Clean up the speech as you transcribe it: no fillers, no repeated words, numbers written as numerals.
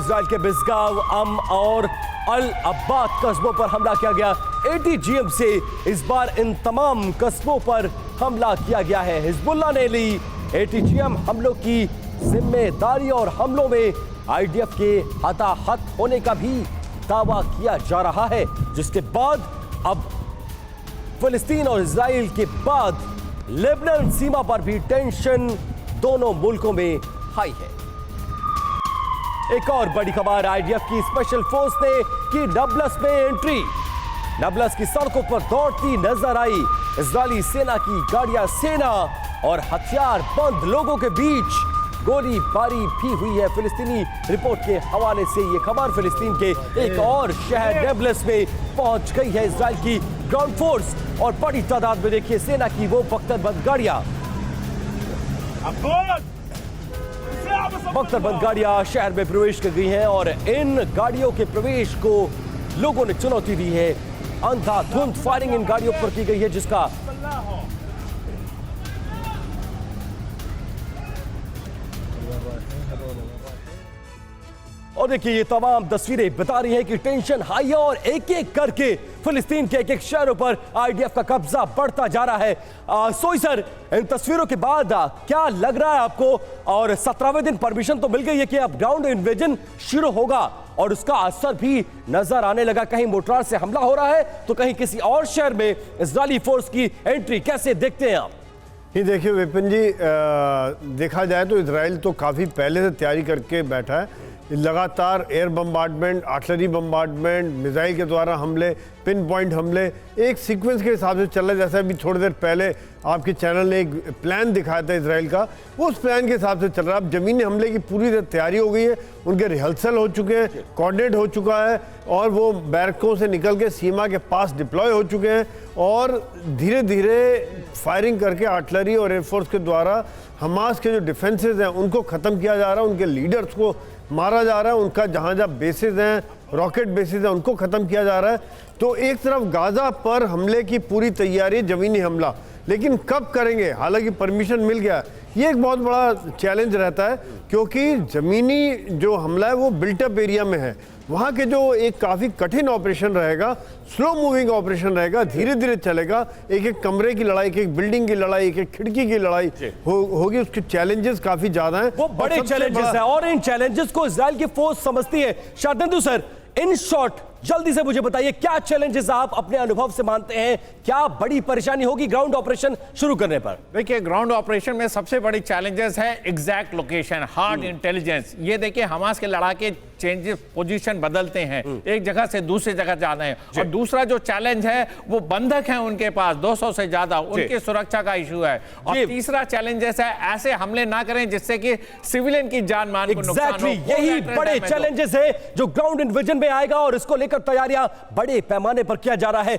Israel के बिस्गाव, अम और अल अब्बाद कस्बों पर हमला किया गया। एटीजीएम से इस बार इन तमाम कस्बों पर हमला किया गया है। हिजबुल्लाह ने ली एटीजीएम हमलों की जिम्मेदारी और हमलों में आईडीएफ के हताहत होने का भी दावा किया जा रहा है, जिसके बाद अब फिलिस्तीन और इजराइल के बाद लेबनान सीमा पर भी टेंशन दोनों मुल्कों में हाई है। एक और बड़ी खबर, आईडीएफ की स्पेशल फोर्स ने की नाब्लस में एंट्री। नाब्लस की सड़कों पर दौड़ती नजर आई इजरायली सेना की गाड़ियां। सेना और हथियार बंद लोगों के बीच गोलीबारी भी हुई है। फिलिस्तीनी रिपोर्ट के हवाले से ये खबर फिलिस्तीन के एक और शहर नाब्लस में पहुंच गई है इजराइल की ग्राउंड फोर्स, और बड़ी तादाद में देखिए सेना की वो बख्तरबंद गाड़ियां शहर में प्रवेश कर गई हैं, और इन गाड़ियों के प्रवेश को लोगों ने चुनौती दी है। अंधाधुंध फायरिंग इन गाड़ियों पर की गई है, जिसका और देखिए ये तमाम तस्वीरें बता रही हैं कि टेंशन हाई है और एक एक करके फिलिस्तीन के एक एक शहरों पर आईडीएफ का कब्जा बढ़ता जा रहा है। सोई सर, इन तस्वीरों के बाद क्या लग रहा है आपको? और 17वें दिन परमिशन तो मिल गई है कि अब ग्राउंड इन्वेजन शुरू होगा और उसका असर भी नजर आने लगा। कहीं मोर्टार से हमला हो रहा है तो कहीं किसी और शहर में इजरायली फोर्स की एंट्री। कैसे देखते हैं आप? ये देखिए विपिन जी, देखा जाए तो इजराइल तो काफ़ी पहले से तैयारी करके बैठा है। लगातार air bombardment, artillery bombardment, missile के द्वारा हमले, पिन पॉइंट हमले एक सीक्वेंस के हिसाब से चल रहा है। जैसा अभी थोड़ी देर पहले आपके चैनल ने एक प्लान दिखाया था इजराइल का, वो उस प्लान के हिसाब से चल रहा है। अब ज़मीनी हमले की पूरी तैयारी हो गई है, उनके रिहर्सल हो चुके हैं, कोऑर्डिनेट हो चुका है, और वो बैरकों से निकल के सीमा के पास डिप्लॉय हो चुके हैं, और धीरे धीरे फायरिंग करके आर्टिलरी और एयरफोर्स के द्वारा हमास के जो डिफेंसेस हैं उनको ख़त्म किया जा रहा है, उनके लीडर्स को मारा जा रहा है, उनका जहाँ जहाँ बेसिस हैं, रॉकेट बेसिस हैं, उनको ख़त्म किया जा रहा है। तो एक तरफ गाज़ा पर हमले की पूरी तैयारी, ज़मीनी हमला, लेकिन कब करेंगे? हालांकि परमिशन मिल गया, ये एक बहुत बड़ा चैलेंज रहता है, क्योंकि ज़मीनी जो हमला है वो बिल्टअप एरिया में है। वहाँ के जो एक काफ़ी कठिन ऑपरेशन रहेगा, स्लो मूविंग ऑपरेशन रहेगा, धीरे धीरे चलेगा। एक एक कमरे की लड़ाई, एक एक बिल्डिंग की लड़ाई, एक एक खिड़की की लड़ाई होगी। उसके चैलेंजेस काफ़ी ज़्यादा हैं, वो बड़े चैलेंजेस हैं, और इन चैलेंजेस को इजराइल की फोर्स समझती है। शार्दुल सर, इन शॉर्ट जल्दी से मुझे बताइए, क्या चैलेंजेस आप अपने अनुभव से मानते हैं? क्या बड़ी परेशानी होगी ग्राउंड ऑपरेशन शुरू करने पर? देखिए, ग्राउंड ऑपरेशन में सबसे बड़ी चैलेंजेस है एग्जैक्ट लोकेशन, हार्ड इंटेलिजेंस। ये देखिए, हमास के लड़ाके चेंजेस, पोजीशन बदलते हैं, एक जगह से दूसरी जगह जाना है। और दूसरा जो चैलेंज है वो बंधक है उनके पास 200 से ज्यादा, उनकी सुरक्षा का इशू है। और तीसरा चैलेंजेस है ऐसे हमले ना करें जिससे कि सिविलियन की जान मान को नुकसान हो। यही बड़े चैलेंजेस है जो ग्राउंड इन्वेजन में आएगा, और इसको लेकर तैयारियां बड़े पैमाने पर किया जा रहा है।